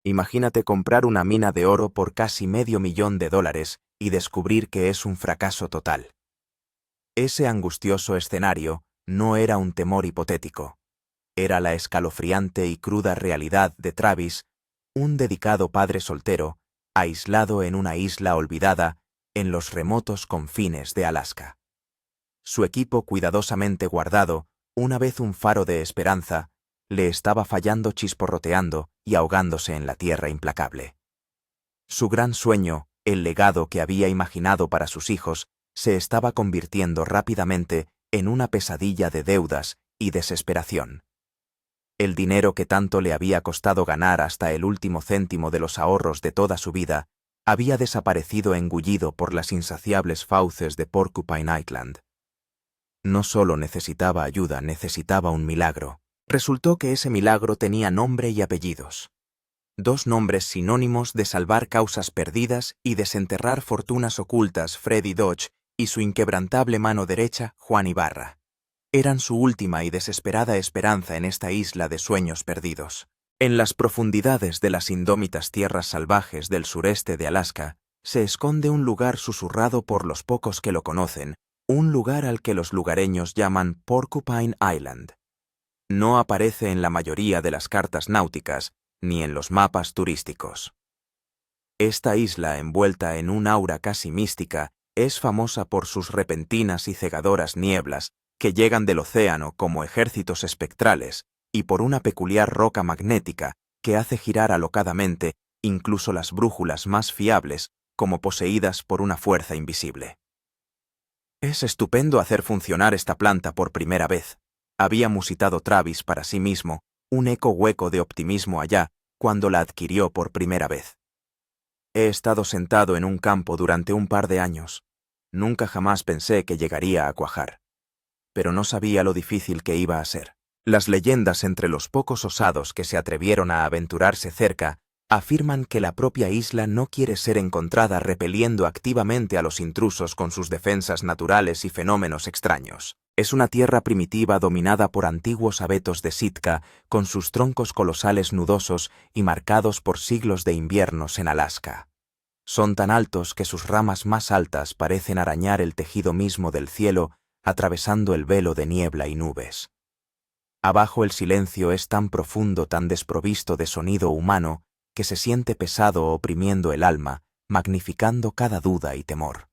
Imagínate comprar una mina de oro por casi $500,000 y descubrir que es un fracaso total. Ese angustioso escenario no era un temor hipotético. Era la escalofriante y cruda realidad de Travis, un dedicado padre soltero, aislado en una isla olvidada en los remotos confines de Alaska. Su equipo cuidadosamente guardado, una vez un faro de esperanza, le estaba fallando chisporroteando y ahogándose en la tierra implacable. Su gran sueño, el legado que había imaginado para sus hijos, se estaba convirtiendo rápidamente en una pesadilla de deudas y desesperación. El dinero que tanto le había costado ganar hasta el último céntimo de los ahorros de toda su vida había desaparecido engullido por las insaciables fauces de Porcupine Island. No solo necesitaba ayuda, necesitaba un milagro. Resultó que ese milagro tenía nombre y apellidos. 2 nombres sinónimos de salvar causas perdidas y desenterrar fortunas ocultas, Freddy Dodge y su inquebrantable mano derecha, Juan Ibarra. Eran su última y desesperada esperanza en esta isla de sueños perdidos. En las profundidades de las indómitas tierras salvajes del sureste de Alaska, se esconde un lugar susurrado por los pocos que lo conocen, un lugar al que los lugareños llaman Porcupine Island. No aparece en la mayoría de las cartas náuticas, ni en los mapas turísticos. Esta isla, envuelta en un aura casi mística, es famosa por sus repentinas y cegadoras nieblas que llegan del océano como ejércitos espectrales y por una peculiar roca magnética que hace girar alocadamente incluso las brújulas más fiables como poseídas por una fuerza invisible. Es estupendo hacer funcionar esta planta por primera vez. Había musitado Travis para sí mismo, un eco hueco de optimismo allá, cuando la adquirió por primera vez. He estado sentado en un campo durante un par de años. Nunca jamás pensé que llegaría a cuajar. Pero no sabía lo difícil que iba a ser. Las leyendas entre los pocos osados que se atrevieron a aventurarse cerca afirman que la propia isla no quiere ser encontrada repeliendo activamente a los intrusos con sus defensas naturales y fenómenos extraños. Es una tierra primitiva dominada por antiguos abetos de Sitka, con sus troncos colosales nudosos y marcados por siglos de inviernos en Alaska. Son tan altos que sus ramas más altas parecen arañar el tejido mismo del cielo, atravesando el velo de niebla y nubes. Abajo el silencio es tan profundo, tan desprovisto de sonido humano, que se siente pesado oprimiendo el alma, magnificando cada duda y temor.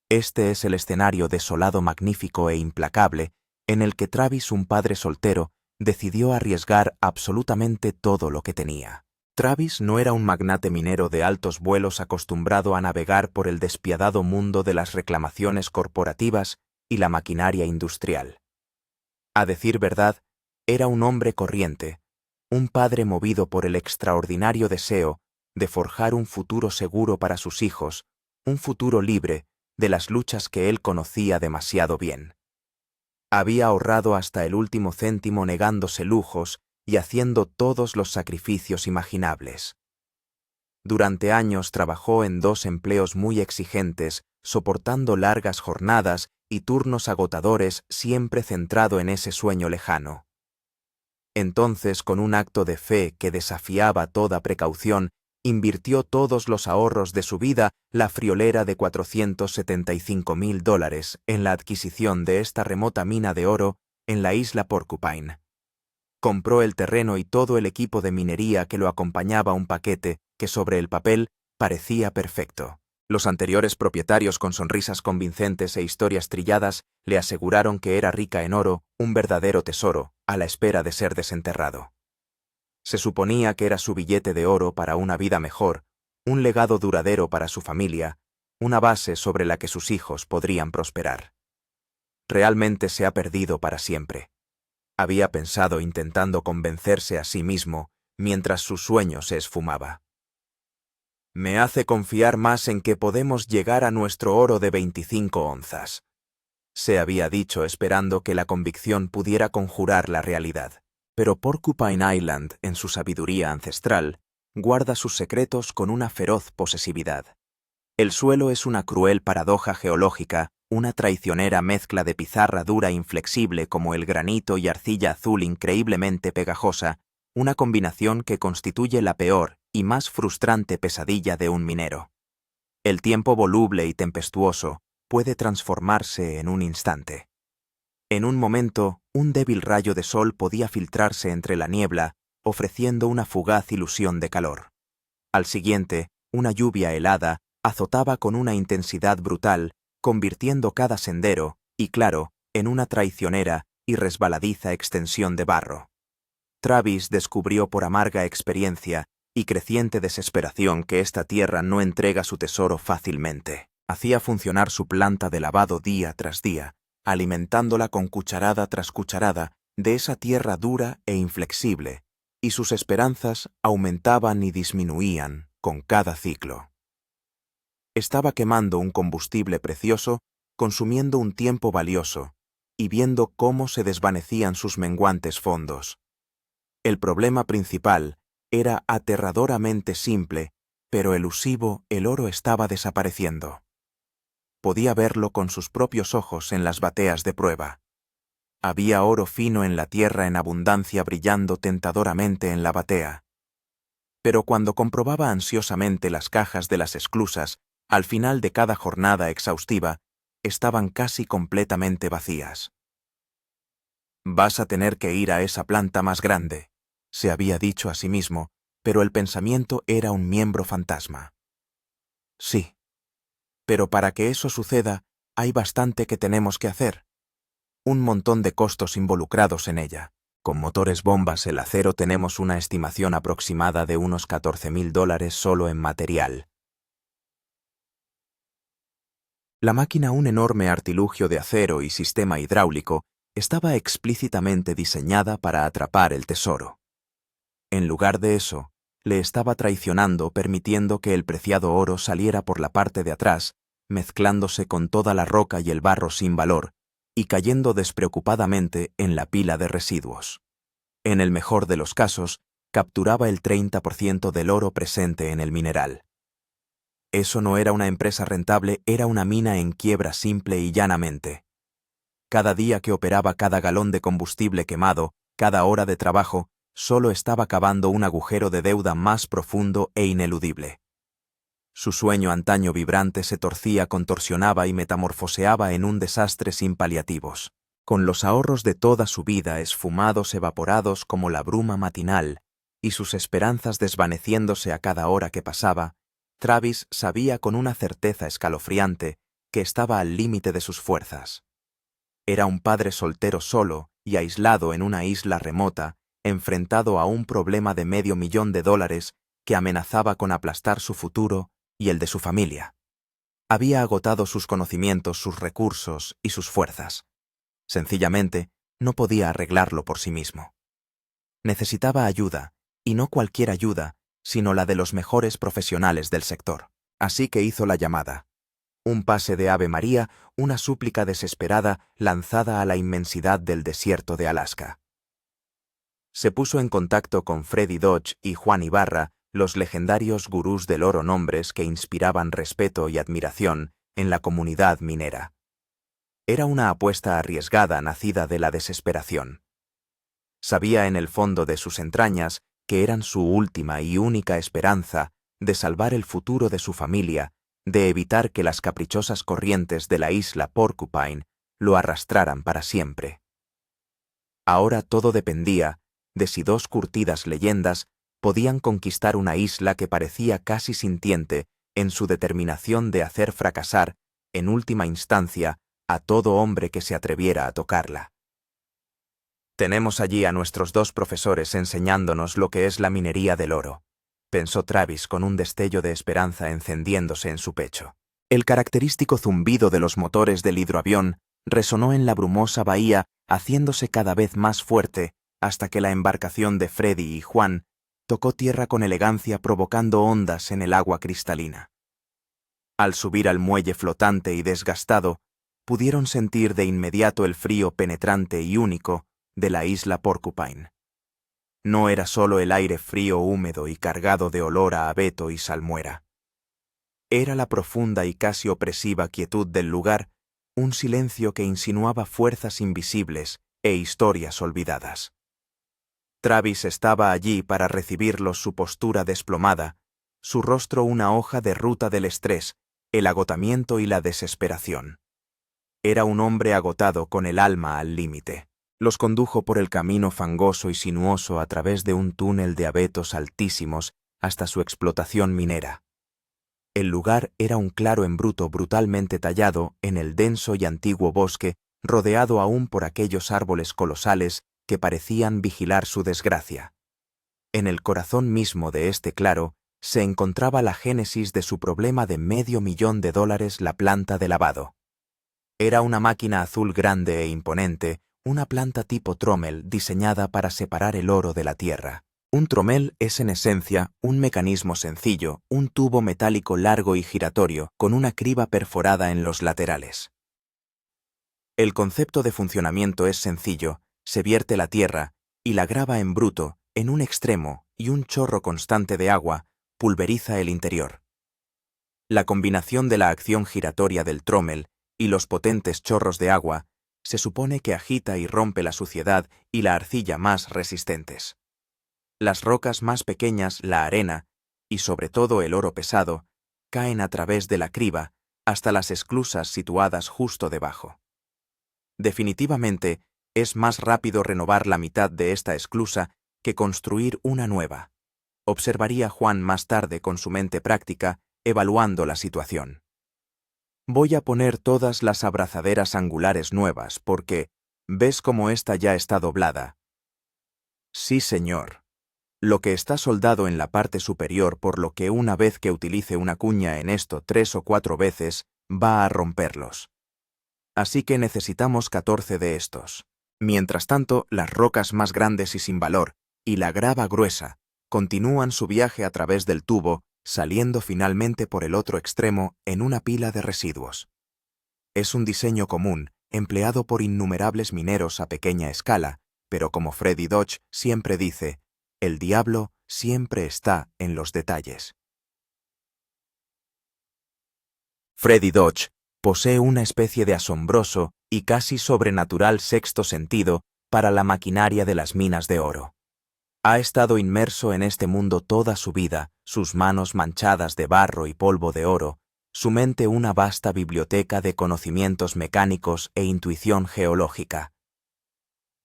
Este es el escenario desolado, magnífico e implacable en el que Travis, un padre soltero, decidió arriesgar absolutamente todo lo que tenía. Travis no era un magnate minero de altos vuelos acostumbrado a navegar por el despiadado mundo de las reclamaciones corporativas y la maquinaria industrial. A decir verdad, era un hombre corriente, un padre movido por el extraordinario deseo de forjar un futuro seguro para sus hijos, un futuro libre de las luchas que él conocía demasiado bien. Había ahorrado hasta el último céntimo negándose lujos y haciendo todos los sacrificios imaginables. Durante años trabajó en 2 empleos muy exigentes, soportando largas jornadas y turnos agotadores, siempre centrado en ese sueño lejano. Entonces, con un acto de fe que desafiaba toda precaución, invirtió todos los ahorros de su vida, la friolera de $475,000, en la adquisición de esta remota mina de oro en la isla Porcupine. Compró el terreno y todo el equipo de minería que lo acompañaba, un paquete que sobre el papel parecía perfecto. Los anteriores propietarios, con sonrisas convincentes e historias trilladas, le aseguraron que era rica en oro, un verdadero tesoro, a la espera de ser desenterrado. Se suponía que era su billete de oro para una vida mejor, un legado duradero para su familia, una base sobre la que sus hijos podrían prosperar. Realmente se ha perdido para siempre. Había pensado, intentando convencerse a sí mismo, mientras su sueño se esfumaba. Me hace confiar más en que podemos llegar a nuestro oro de 25 onzas. Se había dicho, esperando que la convicción pudiera conjurar la realidad. Pero Porcupine Island, en su sabiduría ancestral, guarda sus secretos con una feroz posesividad. El suelo es una cruel paradoja geológica, una traicionera mezcla de pizarra dura e inflexible como el granito y arcilla azul increíblemente pegajosa, una combinación que constituye la peor y más frustrante pesadilla de un minero. El tiempo voluble y tempestuoso puede transformarse en un instante. En un momento, un débil rayo de sol podía filtrarse entre la niebla, ofreciendo una fugaz ilusión de calor. Al siguiente, una lluvia helada azotaba con una intensidad brutal, convirtiendo cada sendero, y claro, en una traicionera y resbaladiza extensión de barro. Travis descubrió por amarga experiencia y creciente desesperación que esta tierra no entrega su tesoro fácilmente. Hacía funcionar su planta de lavado día tras día, alimentándola con cucharada tras cucharada de esa tierra dura e inflexible, y sus esperanzas aumentaban y disminuían con cada ciclo. Estaba quemando un combustible precioso, consumiendo un tiempo valioso, y viendo cómo se desvanecían sus menguantes fondos. El problema principal era aterradoramente simple, pero elusivo: el oro estaba desapareciendo. Podía verlo con sus propios ojos en las bateas de prueba. Había oro fino en la tierra en abundancia brillando tentadoramente en la batea. Pero cuando comprobaba ansiosamente las cajas de las esclusas, al final de cada jornada exhaustiva, estaban casi completamente vacías. «Vas a tener que ir a esa planta más grande», se había dicho a sí mismo, pero el pensamiento era un miembro fantasma. Sí. Pero para que eso suceda, hay bastante que tenemos que hacer. Un montón de costos involucrados en ella. Con motores bombas el acero tenemos una estimación aproximada de unos $14.000 solo en material. La máquina, un enorme artilugio de acero y sistema hidráulico, estaba explícitamente diseñada para atrapar el tesoro. En lugar de eso, le estaba traicionando permitiendo que el preciado oro saliera por la parte de atrás, mezclándose con toda la roca y el barro sin valor, y cayendo despreocupadamente en la pila de residuos. En el mejor de los casos, capturaba el 30% del oro presente en el mineral. Eso no era una empresa rentable, era una mina en quiebra simple y llanamente. Cada día que operaba, cada galón de combustible quemado, cada hora de trabajo, solo estaba cavando un agujero de deuda más profundo e ineludible. Su sueño antaño vibrante se torcía, contorsionaba y metamorfoseaba en un desastre sin paliativos. Con los ahorros de toda su vida esfumados, evaporados como la bruma matinal, y sus esperanzas desvaneciéndose a cada hora que pasaba, Travis sabía con una certeza escalofriante que estaba al límite de sus fuerzas. Era un padre soltero solo y aislado en una isla remota, enfrentado a un problema de $500,000 que amenazaba con aplastar su futuro y el de su familia. Había agotado sus conocimientos, sus recursos y sus fuerzas. Sencillamente, no podía arreglarlo por sí mismo. Necesitaba ayuda, y no cualquier ayuda, sino la de los mejores profesionales del sector. Así que hizo la llamada. Un pase de Ave María, una súplica desesperada lanzada a la inmensidad del desierto de Alaska. Se puso en contacto con Freddy Dodge y Juan Ibarra, los legendarios gurús del oro, nombres que inspiraban respeto y admiración en la comunidad minera. Era una apuesta arriesgada nacida de la desesperación. Sabía en el fondo de sus entrañas que eran su última y única esperanza de salvar el futuro de su familia, de evitar que las caprichosas corrientes de la isla Porcupine lo arrastraran para siempre. Ahora todo dependía de si dos curtidas leyendas podían conquistar una isla que parecía casi sintiente en su determinación de hacer fracasar, en última instancia, a todo hombre que se atreviera a tocarla. Tenemos allí a nuestros dos profesores enseñándonos lo que es la minería del oro, pensó Travis con un destello de esperanza encendiéndose en su pecho. El característico zumbido de los motores del hidroavión resonó en la brumosa bahía, haciéndose cada vez más fuerte hasta que la embarcación de Freddy y Juan tocó tierra con elegancia, provocando ondas en el agua cristalina. Al subir al muelle flotante y desgastado, pudieron sentir de inmediato el frío penetrante y único de la isla Porcupine. No era solo el aire frío, húmedo y cargado de olor a abeto y salmuera. Era la profunda y casi opresiva quietud del lugar, un silencio que insinuaba fuerzas invisibles e historias olvidadas. Travis estaba allí para recibirlos, su postura desplomada, su rostro una hoja de ruta del estrés, el agotamiento y la desesperación. Era un hombre agotado con el alma al límite. Los condujo por el camino fangoso y sinuoso a través de un túnel de abetos altísimos hasta su explotación minera. El lugar era un claro en bruto brutalmente tallado en el denso y antiguo bosque, rodeado aún por aquellos árboles colosales que parecían vigilar su desgracia. En el corazón mismo de este claro se encontraba la génesis de su problema de $500,000, la planta de lavado. Era una máquina azul grande e imponente, una planta tipo tromel diseñada para separar el oro de la tierra. Un tromel es en esencia un mecanismo sencillo, un tubo metálico largo y giratorio con una criba perforada en los laterales. El concepto de funcionamiento es sencillo, se vierte la tierra y la grava en bruto en un extremo y un chorro constante de agua pulveriza el interior. La combinación de la acción giratoria del tromel y los potentes chorros de agua se supone que agita y rompe la suciedad y la arcilla más resistentes. Las rocas más pequeñas, la arena, y sobre todo el oro pesado, caen a través de la criba hasta las esclusas situadas justo debajo. Definitivamente, es más rápido renovar la mitad de esta esclusa que construir una nueva, observaría Juan más tarde con su mente práctica, evaluando la situación. Voy a poner todas las abrazaderas angulares nuevas porque, ¿ves cómo esta ya está doblada? Sí, señor. Lo que está soldado en la parte superior, por lo que una vez que utilice una cuña en esto 3 o 4 veces, va a romperlos. Así que necesitamos 14 de estos. Mientras tanto, las rocas más grandes y sin valor, y la grava gruesa, continúan su viaje a través del tubo, saliendo finalmente por el otro extremo en una pila de residuos. Es un diseño común, empleado por innumerables mineros a pequeña escala, pero como Freddy Dodge siempre dice, el diablo siempre está en los detalles. Freddy Dodge posee una especie de asombroso y casi sobrenatural sexto sentido para la maquinaria de las minas de oro. Ha estado inmerso en este mundo toda su vida, sus manos manchadas de barro y polvo de oro, su mente una vasta biblioteca de conocimientos mecánicos e intuición geológica.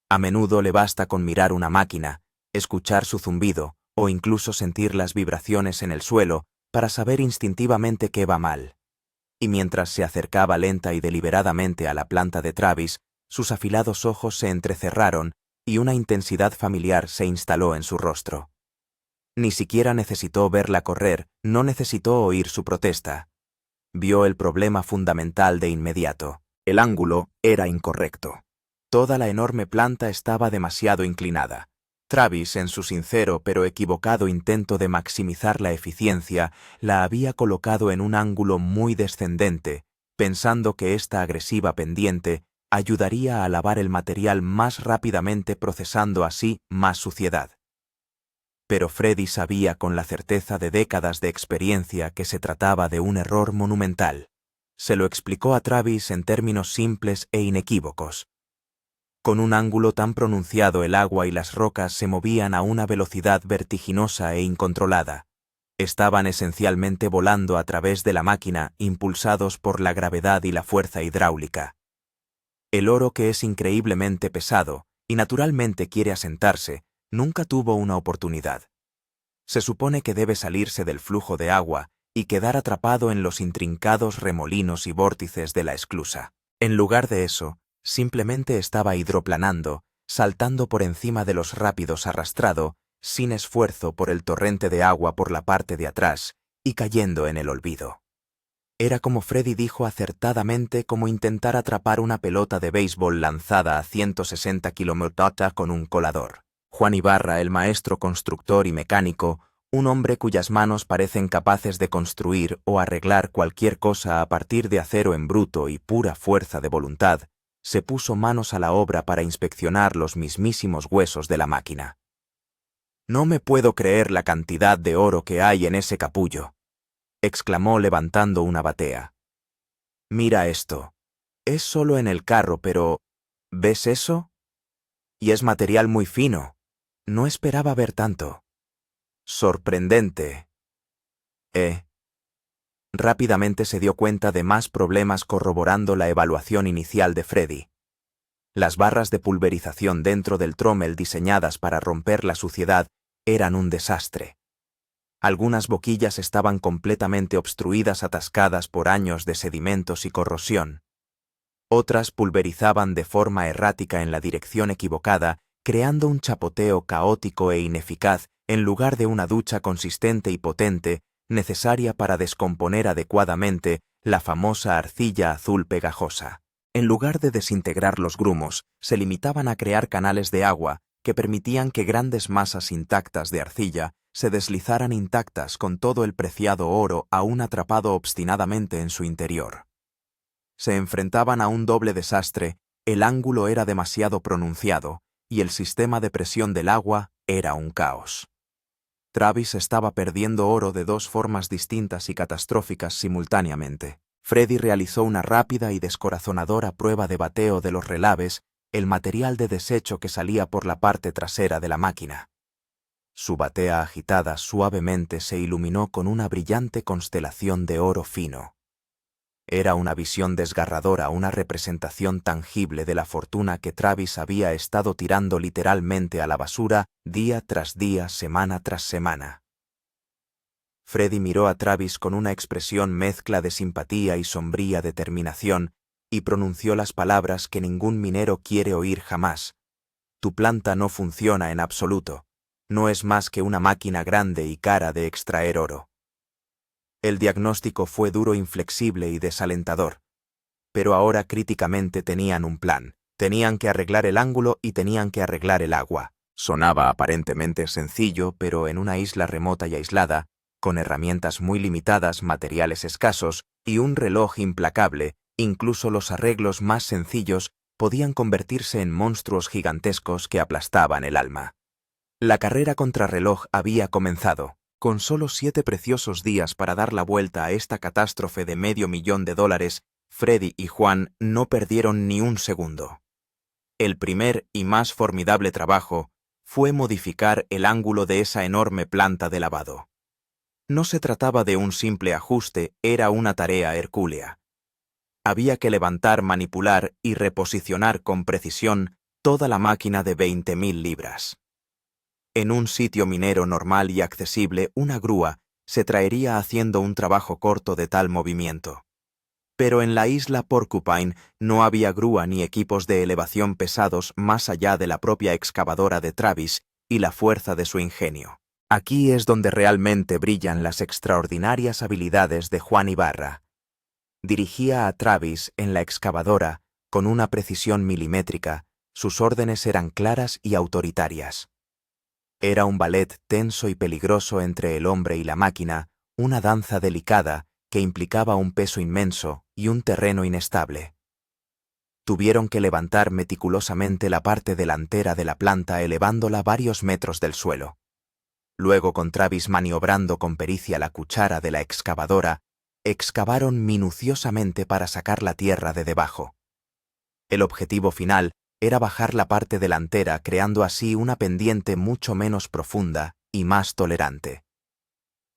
A menudo le basta con mirar una máquina, escuchar su zumbido o incluso sentir las vibraciones en el suelo para saber instintivamente qué va mal. Y mientras se acercaba lenta y deliberadamente a la planta de Travis, sus afilados ojos se entrecerraron y una intensidad familiar se instaló en su rostro. Ni siquiera necesitó verla correr, no necesitó oír su protesta. Vio el problema fundamental de inmediato. El ángulo era incorrecto. Toda la enorme planta estaba demasiado inclinada. Travis, en su sincero pero equivocado intento de maximizar la eficiencia, la había colocado en un ángulo muy descendente, pensando que esta agresiva pendiente ayudaría a lavar el material más rápidamente, procesando así más suciedad. Pero Freddy sabía con la certeza de décadas de experiencia que se trataba de un error monumental. Se lo explicó a Travis en términos simples e inequívocos. Con un ángulo tan pronunciado, el agua y las rocas se movían a una velocidad vertiginosa e incontrolada. Estaban esencialmente volando a través de la máquina, impulsados por la gravedad y la fuerza hidráulica. El oro, que es increíblemente pesado y naturalmente quiere asentarse, nunca tuvo una oportunidad. Se supone que debe salirse del flujo de agua y quedar atrapado en los intrincados remolinos y vórtices de la esclusa. En lugar de eso, simplemente estaba hidroplanando, saltando por encima de los rápidos, arrastrado, sin esfuerzo por el torrente de agua por la parte de atrás, y cayendo en el olvido. Era, como Freddy dijo acertadamente, como intentar atrapar una pelota de béisbol lanzada a 160 km/h con un colador. Juan Ibarra, el maestro constructor y mecánico, un hombre cuyas manos parecen capaces de construir o arreglar cualquier cosa a partir de acero en bruto y pura fuerza de voluntad, se puso manos a la obra para inspeccionar los mismísimos huesos de la máquina. «No me puedo creer la cantidad de oro que hay en ese capullo», exclamó levantando una batea. «Mira esto. Es solo en el carro, pero... ¿ves eso? Y es material muy fino. No esperaba ver tanto. Sorprendente. Rápidamente se dio cuenta de más problemas corroborando la evaluación inicial de Freddy. Las barras de pulverización dentro del tromel diseñadas para romper la suciedad eran un desastre. Algunas boquillas estaban completamente obstruidas, atascadas por años de sedimentos y corrosión. Otras pulverizaban de forma errática en la dirección equivocada, creando un chapoteo caótico e ineficaz en lugar de una ducha consistente y potente necesaria para descomponer adecuadamente la famosa arcilla azul pegajosa. En lugar de desintegrar los grumos, se limitaban a crear canales de agua que permitían que grandes masas intactas de arcilla se deslizaran intactas con todo el preciado oro aún atrapado obstinadamente en su interior. Se enfrentaban a un doble desastre: el ángulo era demasiado pronunciado y el sistema de presión del agua era un caos. Travis estaba perdiendo oro de dos formas distintas y catastróficas simultáneamente. Freddy realizó una rápida y descorazonadora prueba de bateo de los relaves, el material de desecho que salía por la parte trasera de la máquina. Su batea agitada suavemente se iluminó con una brillante constelación de oro fino. Era una visión desgarradora, una representación tangible de la fortuna que Travis había estado tirando literalmente a la basura día tras día, semana tras semana. Freddy miró a Travis con una expresión mezcla de simpatía y sombría determinación y pronunció las palabras que ningún minero quiere oír jamás. Tu planta no funciona en absoluto. No es más que una máquina grande y cara de extraer oro. El diagnóstico fue duro, inflexible y desalentador. Pero ahora críticamente tenían un plan. Tenían que arreglar el ángulo y tenían que arreglar el agua. Sonaba aparentemente sencillo, pero en una isla remota y aislada, con herramientas muy limitadas, materiales escasos y un reloj implacable, incluso los arreglos más sencillos podían convertirse en monstruos gigantescos que aplastaban el alma. La carrera contrarreloj había comenzado. Con solo 7 preciosos días para dar la vuelta a esta catástrofe de $500,000, Freddy y Juan no perdieron ni un segundo. El primer y más formidable trabajo fue modificar el ángulo de esa enorme planta de lavado. No se trataba de un simple ajuste, era una tarea hercúlea. Había que levantar, manipular y reposicionar con precisión toda la máquina de 20.000 libras. En un sitio minero normal y accesible, una grúa se traería haciendo un trabajo corto de tal movimiento. Pero en la isla Porcupine no había grúa ni equipos de elevación pesados más allá de la propia excavadora de Travis y la fuerza de su ingenio. Aquí es donde realmente brillan las extraordinarias habilidades de Juan Ibarra. Dirigía a Travis en la excavadora con una precisión milimétrica, sus órdenes eran claras y autoritarias. Era un ballet tenso y peligroso entre el hombre y la máquina, una danza delicada que implicaba un peso inmenso y un terreno inestable. Tuvieron que levantar meticulosamente la parte delantera de la planta elevándola varios metros del suelo. Luego, con Travis maniobrando con pericia la cuchara de la excavadora, excavaron minuciosamente para sacar la tierra de debajo. El objetivo final era bajar la parte delantera, creando así una pendiente mucho menos profunda y más tolerante.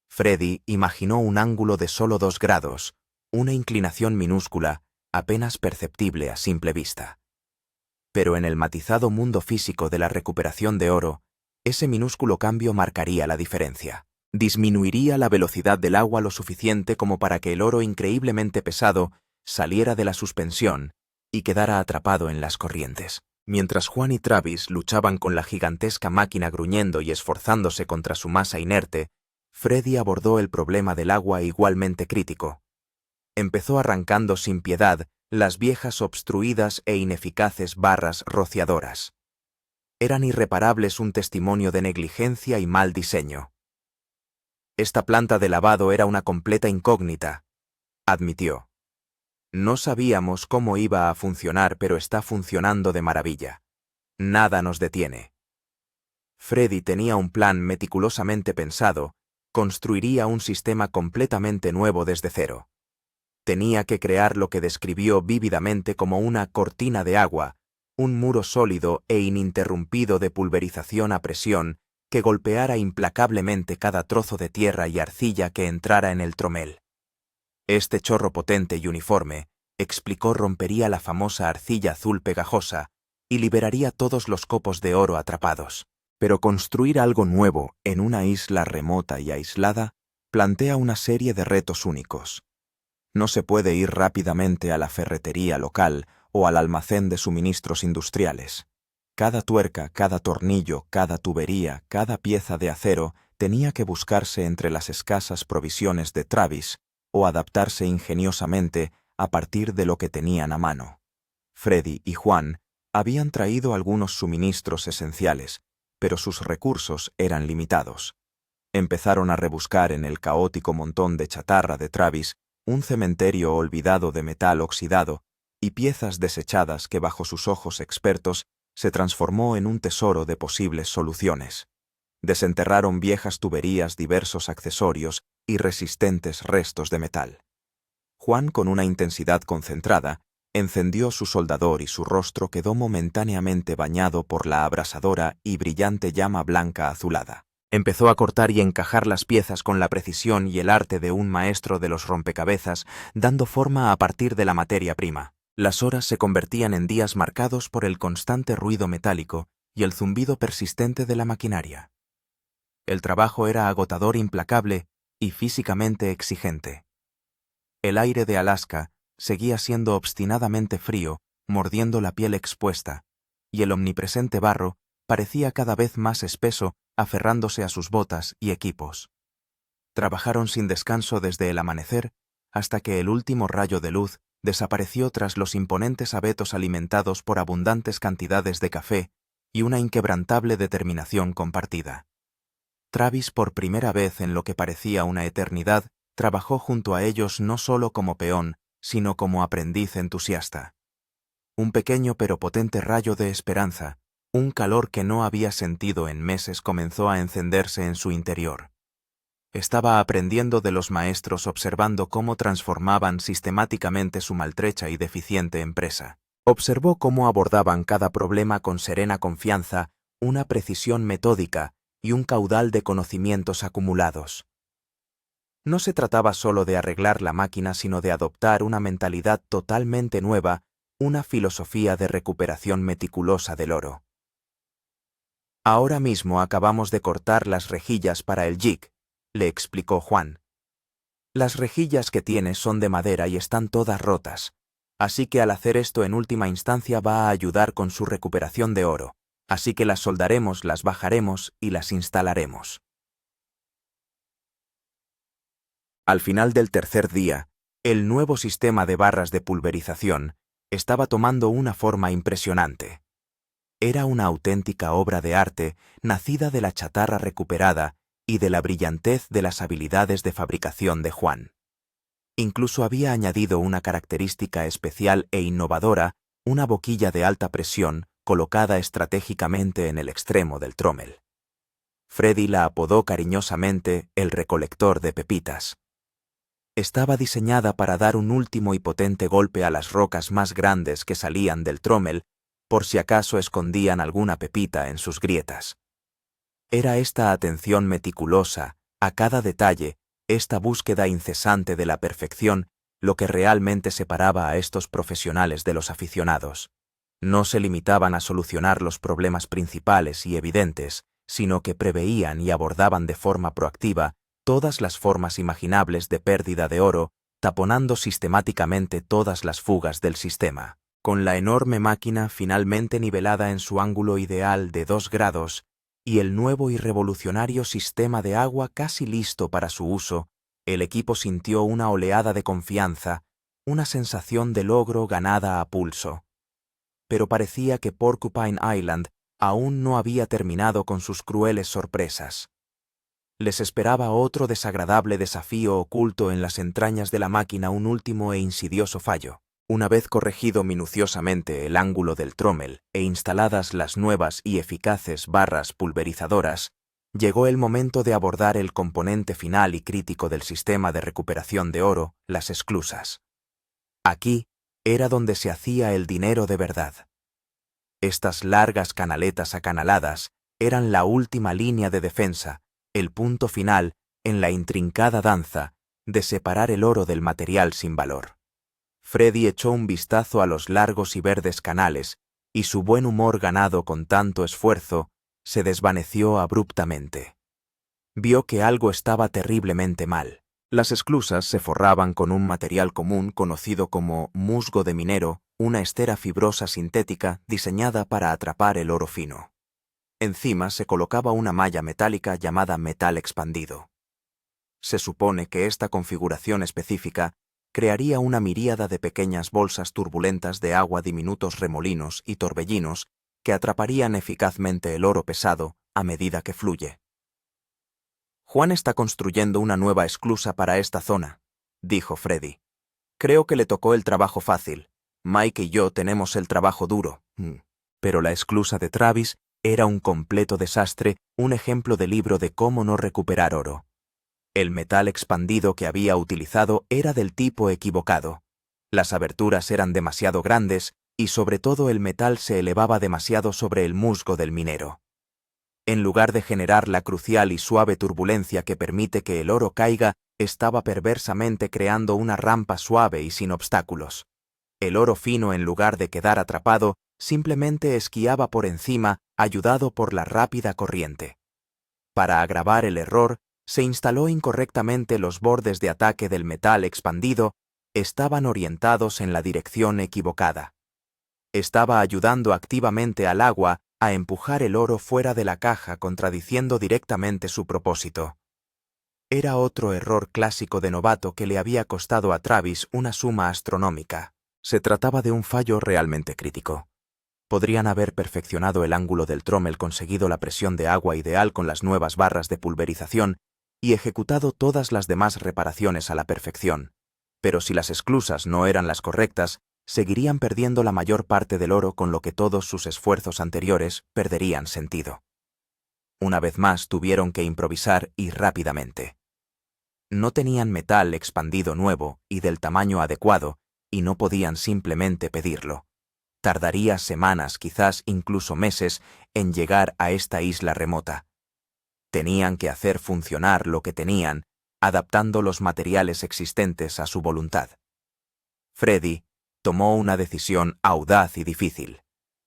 Freddy imaginó un ángulo de solo 2 grados, una inclinación minúscula, apenas perceptible a simple vista. Pero en el matizado mundo físico de la recuperación de oro, ese minúsculo cambio marcaría la diferencia. Disminuiría la velocidad del agua lo suficiente como para que el oro increíblemente pesado saliera de la suspensión y quedara atrapado en las corrientes. Mientras Juan y Travis luchaban con la gigantesca máquina gruñendo y esforzándose contra su masa inerte, Freddy abordó el problema del agua igualmente crítico. Empezó arrancando sin piedad las viejas, obstruidas e ineficaces barras rociadoras. Eran irreparables, un testimonio de negligencia y mal diseño. Esta planta de lavado era una completa incógnita, admitió. No sabíamos cómo iba a funcionar, pero está funcionando de maravilla. Nada nos detiene. Freddy tenía un plan meticulosamente pensado, construiría un sistema completamente nuevo desde cero. Tenía que crear lo que describió vívidamente como una cortina de agua, un muro sólido e ininterrumpido de pulverización a presión que golpeara implacablemente cada trozo de tierra y arcilla que entrara en el tromel. Este chorro potente y uniforme, explicó, rompería la famosa arcilla azul pegajosa y liberaría todos los copos de oro atrapados. Pero construir algo nuevo en una isla remota y aislada plantea una serie de retos únicos. No se puede ir rápidamente a la ferretería local o al almacén de suministros industriales. Cada tuerca, cada tornillo, cada tubería, cada pieza de acero tenía que buscarse entre las escasas provisiones de Travis o adaptarse ingeniosamente a partir de lo que tenían a mano. Freddy y Juan habían traído algunos suministros esenciales, pero sus recursos eran limitados. Empezaron a rebuscar en el caótico montón de chatarra de Travis un cementerio olvidado de metal oxidado y piezas desechadas que bajo sus ojos expertos se transformó en un tesoro de posibles soluciones. Desenterraron viejas tuberías, diversos accesorios y resistentes restos de metal. Juan, con una intensidad concentrada, encendió su soldador y su rostro quedó momentáneamente bañado por la abrasadora y brillante llama blanca azulada. Empezó a cortar y encajar las piezas con la precisión y el arte de un maestro de los rompecabezas, dando forma a partir de la materia prima. Las horas se convertían en días marcados por el constante ruido metálico y el zumbido persistente de la maquinaria. El trabajo era agotador, implacable y físicamente exigente. El aire de Alaska seguía siendo obstinadamente frío, mordiendo la piel expuesta, y el omnipresente barro parecía cada vez más espeso, aferrándose a sus botas y equipos. Trabajaron sin descanso desde el amanecer hasta que el último rayo de luz desapareció tras los imponentes abetos alimentados por abundantes cantidades de café y una inquebrantable determinación compartida. Travis, por primera vez en lo que parecía una eternidad, trabajó junto a ellos no solo como peón, sino como aprendiz entusiasta. Un pequeño pero potente rayo de esperanza, un calor que no había sentido en meses, comenzó a encenderse en su interior. Estaba aprendiendo de los maestros, observando cómo transformaban sistemáticamente su maltrecha y deficiente empresa. Observó cómo abordaban cada problema con serena confianza, una precisión metódica y un caudal de conocimientos acumulados. No se trataba solo de arreglar la máquina, sino de adoptar una mentalidad totalmente nueva, una filosofía de recuperación meticulosa del oro. Ahora mismo acabamos de cortar las rejillas para el jig, le explicó Juan. Las rejillas que tienes son de madera y están todas rotas, así que al hacer esto en última instancia va a ayudar con su recuperación de oro, así que las soldaremos, las bajaremos y las instalaremos. Al final del tercer día, el nuevo sistema de barras de pulverización estaba tomando una forma impresionante. Era una auténtica obra de arte nacida de la chatarra recuperada y de la brillantez de las habilidades de fabricación de Juan. Incluso había añadido una característica especial e innovadora, una boquilla de alta presión colocada estratégicamente en el extremo del tromel. Freddy la apodó cariñosamente el recolector de pepitas. Estaba diseñada para dar un último y potente golpe a las rocas más grandes que salían del tromel, por si acaso escondían alguna pepita en sus grietas. Era esta atención meticulosa a cada detalle, esta búsqueda incesante de la perfección, lo que realmente separaba a estos profesionales de los aficionados. No se limitaban a solucionar los problemas principales y evidentes, sino que preveían y abordaban de forma proactiva todas las formas imaginables de pérdida de oro, taponando sistemáticamente todas las fugas del sistema. Con la enorme máquina finalmente nivelada en su ángulo ideal de 2 grados y el nuevo y revolucionario sistema de agua casi listo para su uso, el equipo sintió una oleada de confianza, una sensación de logro ganada a pulso. Pero parecía que Porcupine Island aún no había terminado con sus crueles sorpresas. Les esperaba otro desagradable desafío oculto en las entrañas de la máquina, un último e insidioso fallo. Una vez corregido minuciosamente el ángulo del tromel e instaladas las nuevas y eficaces barras pulverizadoras, llegó el momento de abordar el componente final y crítico del sistema de recuperación de oro, las esclusas. Aquí era donde se hacía el dinero de verdad. Estas largas canaletas acanaladas eran la última línea de defensa, el punto final en la intrincada danza de separar el oro del material sin valor. Freddy echó un vistazo a los largos y verdes canales, y su buen humor ganado con tanto esfuerzo se desvaneció abruptamente. Vio que algo estaba terriblemente mal. Las esclusas se forraban con un material común conocido como musgo de minero, una estera fibrosa sintética diseñada para atrapar el oro fino. Encima se colocaba una malla metálica llamada metal expandido. Se supone que esta configuración específica crearía una miríada de pequeñas bolsas turbulentas de agua, diminutos remolinos y torbellinos que atraparían eficazmente el oro pesado a medida que fluye. Juan está construyendo una nueva esclusa para esta zona, dijo Freddy. Creo que le tocó el trabajo fácil. Mike y yo tenemos el trabajo duro. Pero la esclusa de Travis era un completo desastre, un ejemplo de libro de cómo no recuperar oro. El metal expandido que había utilizado era del tipo equivocado. Las aberturas eran demasiado grandes y sobre todo el metal se elevaba demasiado sobre el musgo del minero. En lugar de generar la crucial y suave turbulencia que permite que el oro caiga, estaba perversamente creando una rampa suave y sin obstáculos. El oro fino, en lugar de quedar atrapado, simplemente esquiaba por encima, ayudado por la rápida corriente. Para agravar el error, se instaló incorrectamente los bordes de ataque del metal expandido, estaban orientados en la dirección equivocada. Estaba ayudando activamente al agua a empujar el oro fuera de la caja, contradiciendo directamente su propósito. Era otro error clásico de novato que le había costado a Travis una suma astronómica. Se trataba de un fallo realmente crítico. Podrían haber perfeccionado el ángulo del trommel, conseguido la presión de agua ideal con las nuevas barras de pulverización y ejecutado todas las demás reparaciones a la perfección. Pero si las esclusas no eran las correctas, seguirían perdiendo la mayor parte del oro, con lo que todos sus esfuerzos anteriores perderían sentido. Una vez más tuvieron que improvisar y rápidamente. No tenían metal expandido nuevo y del tamaño adecuado, y no podían simplemente pedirlo. Tardaría semanas, quizás incluso meses, en llegar a esta isla remota. Tenían que hacer funcionar lo que tenían, adaptando los materiales existentes a su voluntad. Freddy tomó una decisión audaz y difícil.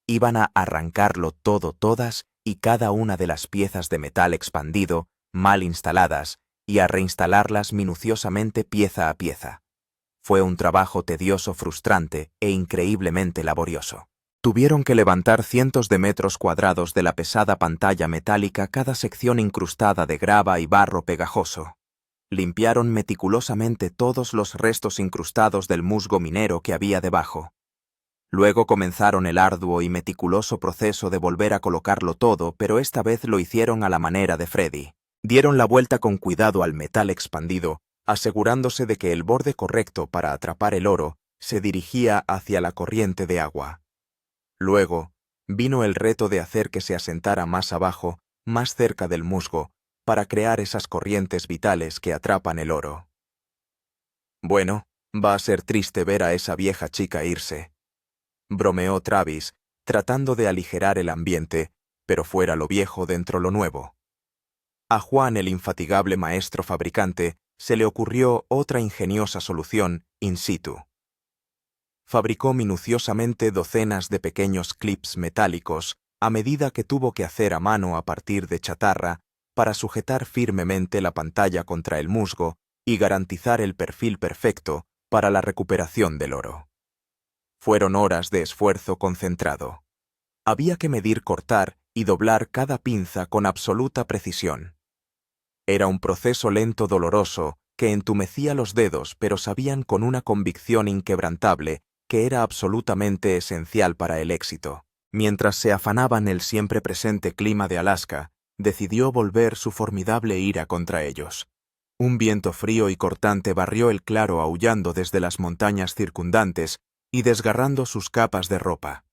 Iban a arrancarlo todo, todas y cada una de las piezas de metal expandido, mal instaladas, y a reinstalarlas minuciosamente pieza a pieza. Fue un trabajo tedioso, frustrante e increíblemente laborioso. Tuvieron que levantar cientos de metros cuadrados de la pesada pantalla metálica, cada sección incrustada de grava y barro pegajoso. Limpiaron meticulosamente todos los restos incrustados del musgo minero que había debajo. Luego comenzaron el arduo y meticuloso proceso de volver a colocarlo todo, pero esta vez lo hicieron a la manera de Freddy. Dieron la vuelta con cuidado al metal expandido, asegurándose de que el borde correcto para atrapar el oro se dirigía hacia la corriente de agua. Luego, vino el reto de hacer que se asentara más abajo, más cerca del musgo, para crear esas corrientes vitales que atrapan el oro. Bueno, va a ser triste ver a esa vieja chica irse, bromeó Travis, tratando de aligerar el ambiente, pero fuera lo viejo dentro lo nuevo. A Juan, el infatigable maestro fabricante, se le ocurrió otra ingeniosa solución in situ. Fabricó minuciosamente docenas de pequeños clips metálicos, a medida que tuvo que hacer a mano a partir de chatarra, para sujetar firmemente la pantalla contra el musgo y garantizar el perfil perfecto para la recuperación del oro. Fueron horas de esfuerzo concentrado. Había que medir, cortar y doblar cada pinza con absoluta precisión. Era un proceso lento, doloroso, que entumecía los dedos, pero sabían con una convicción inquebrantable que era absolutamente esencial para el éxito. Mientras se afanaban el siempre presente clima de Alaska, decidió volver su formidable ira contra ellos. Un viento frío y cortante barrió el claro, aullando desde las montañas circundantes y desgarrando sus capas de ropa.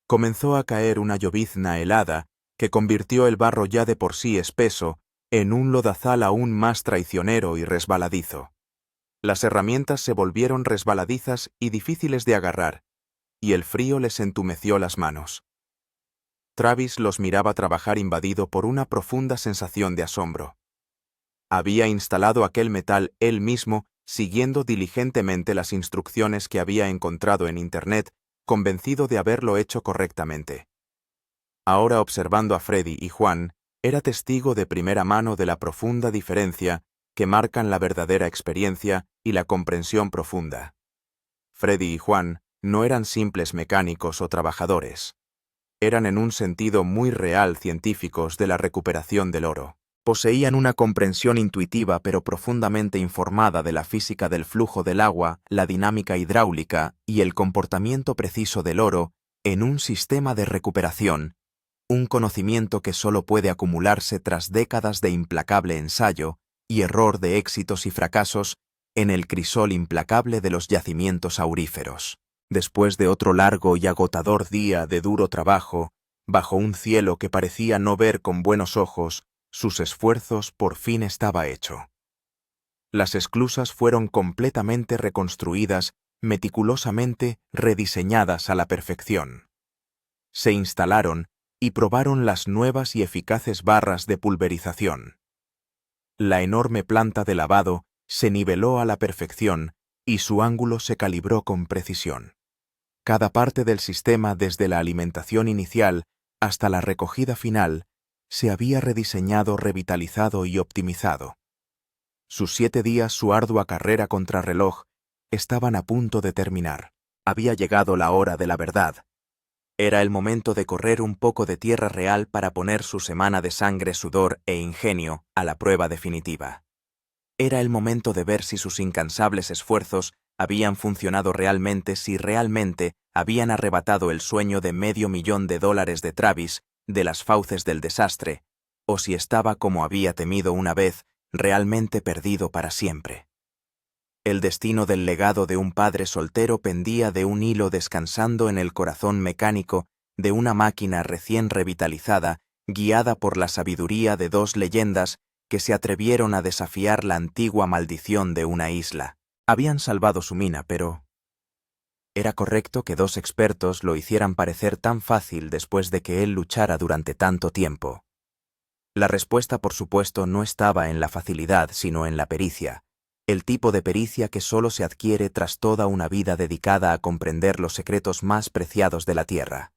Comenzó a caer una llovizna helada que convirtió el barro ya de por sí espeso en un lodazal aún más traicionero y resbaladizo. Las herramientas se volvieron resbaladizas y difíciles de agarrar, y el frío les entumeció las manos. Travis los miraba trabajar invadido por una profunda sensación de asombro. Había instalado aquel metal él mismo, siguiendo diligentemente las instrucciones que había encontrado en Internet, convencido de haberlo hecho correctamente. Ahora, observando a Freddy y Juan, era testigo de primera mano de la profunda diferencia que marcan la verdadera experiencia y la comprensión profunda. Freddy y Juan no eran simples mecánicos o trabajadores. Eran en un sentido muy real científicos de la recuperación del oro. Poseían una comprensión intuitiva pero profundamente informada de la física del flujo del agua, la dinámica hidráulica y el comportamiento preciso del oro en un sistema de recuperación, un conocimiento que solo puede acumularse tras décadas de implacable ensayo y error de éxitos y fracasos en el crisol implacable de los yacimientos auríferos. Después de otro largo y agotador día de duro trabajo, bajo un cielo que parecía no ver con buenos ojos, sus esfuerzos por fin estaba hecho. Las esclusas fueron completamente reconstruidas, meticulosamente rediseñadas a la perfección. Se instalaron y probaron las nuevas y eficaces barras de pulverización. La enorme planta de lavado se niveló a la perfección y su ángulo se calibró con precisión. Cada parte del sistema, desde la alimentación inicial hasta la recogida final, se había rediseñado, revitalizado y optimizado. Sus 7 días, su ardua carrera contrarreloj, estaban a punto de terminar. Había llegado la hora de la verdad. Era el momento de correr un poco de tierra real para poner su semana de sangre, sudor e ingenio a la prueba definitiva. Era el momento de ver si sus incansables esfuerzos habían funcionado realmente, si realmente habían arrebatado el sueño de $500,000 de Travis de las fauces del desastre, o si estaba, como había temido una vez, realmente perdido para siempre. El destino del legado de un padre soltero pendía de un hilo descansando en el corazón mecánico de una máquina recién revitalizada, guiada por la sabiduría de 2 leyendas que se atrevieron a desafiar la antigua maldición de una isla. Habían salvado su mina, pero ¿era correcto que 2 expertos lo hicieran parecer tan fácil después de que él luchara durante tanto tiempo? La respuesta, por supuesto, no estaba en la facilidad, sino en la pericia, el tipo de pericia que solo se adquiere tras toda una vida dedicada a comprender los secretos más preciados de la Tierra.